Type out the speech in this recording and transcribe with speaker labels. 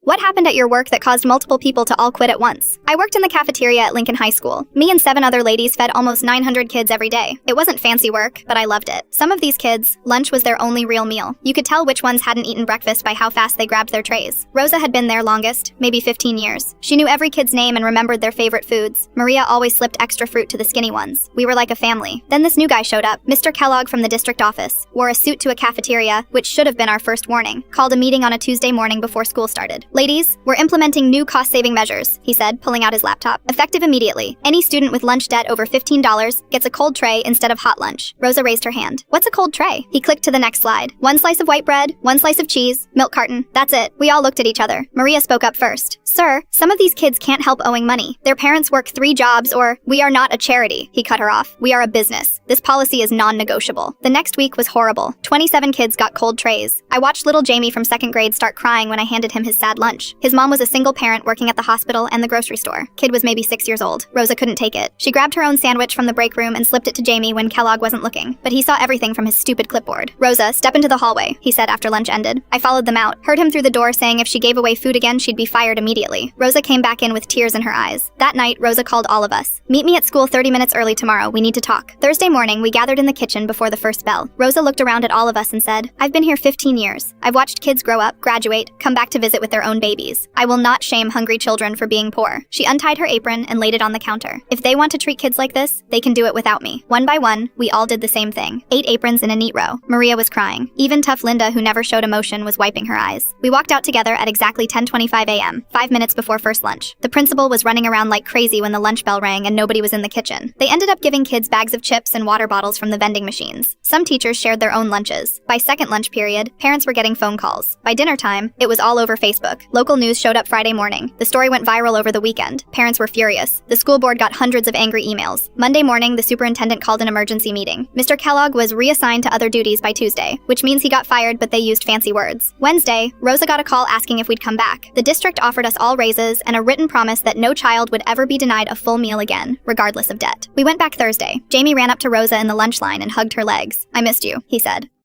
Speaker 1: What happened at your work that caused multiple people to all quit at once? I worked in the cafeteria at Lincoln High School. Me and 7 other ladies fed almost 900 kids every day. It wasn't fancy work, but I loved it. Some of these kids, lunch was their only real meal. You could tell which ones hadn't eaten breakfast by how fast they grabbed their trays. Rosa had been there longest, maybe 15 years. She knew every kid's name and remembered their favorite foods. Maria always slipped extra fruit to the skinny ones. We were like a family. Then this new guy showed up, Mr. Kellogg from the district office, wore a suit to a cafeteria, which should have been our first warning, called a meeting on a Tuesday morning before school started. Ladies, we're implementing new cost-saving measures, he said, pulling out his laptop. Effective immediately. Any student with lunch debt over $15 gets a cold tray instead of hot lunch. Rosa raised her hand. What's a cold tray? He clicked to the next slide. 1 slice of white bread, 1 slice of cheese, milk carton. That's it. We all looked at each other. Maria spoke up first. Sir, some of these kids can't help owing money. Their parents work 3 jobs or, we are not a charity. He cut her off. We are a business. This policy is non-negotiable. The next week was horrible. 27 kids got cold trays. I watched little Jamie from 2nd grade start crying when I handed him his sad lunch. His mom was a single parent working at the hospital and the grocery store. Kid was maybe 6 years old. Rosa couldn't take it. She grabbed her own sandwich from the break room and slipped it to Jamie when Kellogg wasn't looking, but he saw everything from his stupid clipboard. Rosa, step into the hallway, he said after lunch ended. I followed them out, heard him through the door saying if she gave away food again, she'd be fired immediately. Rosa came back in with tears in her eyes. That night, Rosa called all of us. Meet me at school 30 minutes early tomorrow. We need to talk. Thursday morning, we gathered in the kitchen before the first bell. Rosa looked around at all of us and said, I've been here 15 years. I've watched kids grow up, graduate, come back to visit with their own babies. I will not shame hungry children for being poor. She untied her apron and laid it on the counter. If they want to treat kids like this, they can do it without me. One by one, we all did the same thing. 8 aprons in a neat row. Maria was crying. Even tough Linda, who never showed emotion, was wiping her eyes. We walked out together at exactly 10:25 a.m., 5 minutes before first lunch. The principal was running around like crazy when the lunch bell rang and nobody was in the kitchen. They ended up giving kids bags of chips and water bottles from the vending machines. Some teachers shared their own lunches. By second lunch period, parents were getting phone calls. By dinner time, it was all over Facebook. Local news showed up Friday morning. The story went viral over the weekend. Parents were furious. The school board got hundreds of angry emails. Monday morning, the superintendent called an emergency meeting. Mr. Kellogg was reassigned to other duties by Tuesday, which means he got fired, but they used fancy words. Wednesday, Rosa got a call asking if we'd come back. The district offered us all raises and a written promise that no child would ever be denied a full meal again, regardless of debt. We went back Thursday. Jamie ran up to Rosa in the lunch line and hugged her legs. I missed you, he said.